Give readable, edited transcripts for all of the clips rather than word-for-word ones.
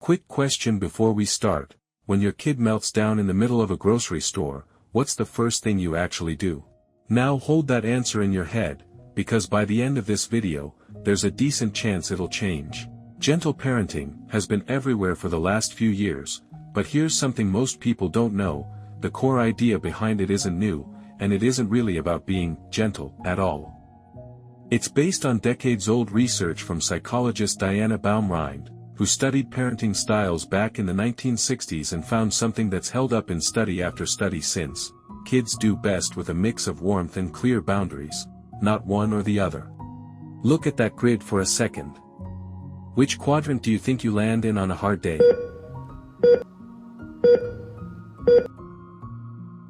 Quick question before we start: when your kid melts down in the middle of a grocery store, what's the first thing you actually do? Now hold that answer in your head, because by the end of this video, there's a decent chance it'll change. Gentle parenting has been everywhere for the last few years, but here's something most people don't know: the core idea behind it isn't new, and it isn't really about being gentle at all. It's based on decades-old research from psychologist Diana Baumrind, who studied parenting styles back in the 1960s and found something that's held up in study after study since. Kids do best with a mix of warmth and clear boundaries, not one or the other. Look at that grid for a second. Which quadrant do you think you land in on a hard day?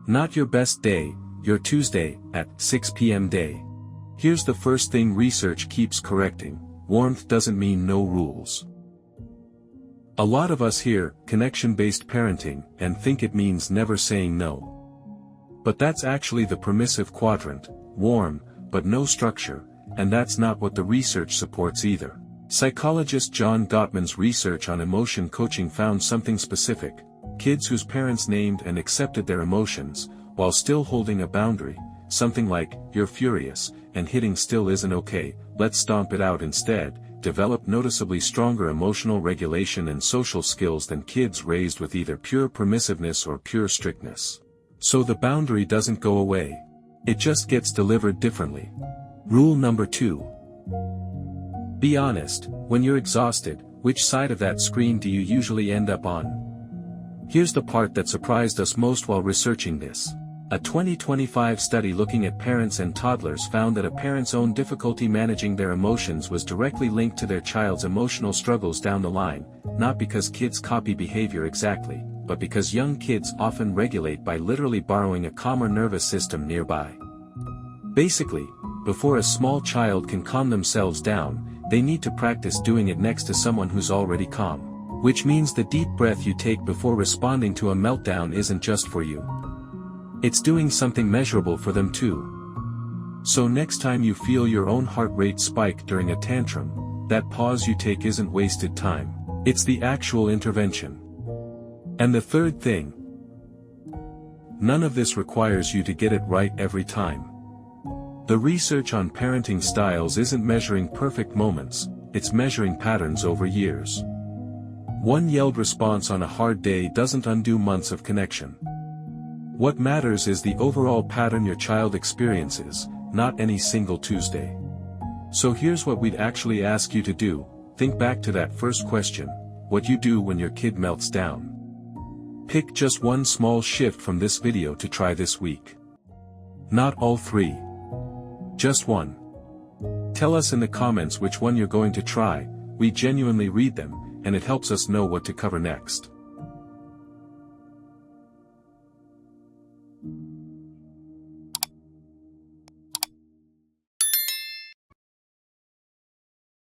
Not your best day, your Tuesday, at 6 p.m. day. Here's the first thing research keeps correcting: warmth doesn't mean no rules. A lot of us hear connection-based parenting and think it means never saying no. But that's actually the permissive quadrant: warm, but no structure, and that's not what the research supports either. Psychologist John Gottman's research on emotion coaching found something specific: kids whose parents named and accepted their emotions, while still holding a boundary, something like, "You're furious, and hitting still isn't okay, let's stomp it out instead," develop noticeably stronger emotional regulation and social skills than kids raised with either pure permissiveness or pure strictness. So the boundary doesn't go away. It just gets delivered differently. Rule number 2. Be honest: when you're exhausted, which side of that screen do you usually end up on? Here's the part that surprised us most while researching this. A 2025 study looking at parents and toddlers found that a parent's own difficulty managing their emotions was directly linked to their child's emotional struggles down the line, not because kids copy behavior exactly, but because young kids often regulate by literally borrowing a calmer nervous system nearby. Basically, before a small child can calm themselves down, they need to practice doing it next to someone who's already calm. Which means the deep breath you take before responding to a meltdown isn't just for you. It's doing something measurable for them too. So next time you feel your own heart rate spike during a tantrum, that pause you take isn't wasted time. It's the actual intervention. And the third thing: none of this requires you to get it right every time. The research on parenting styles isn't measuring perfect moments, it's measuring patterns over years. One yelled response on a hard day doesn't undo months of connection. What matters is the overall pattern your child experiences, not any single Tuesday. So here's what we'd actually ask you to do: think back to that first question: what you do when your kid melts down. Pick just one small shift from this video to try this week. Not all 3. Just one. Tell us in the comments which one you're going to try. We genuinely read them, and it helps us know what to cover next.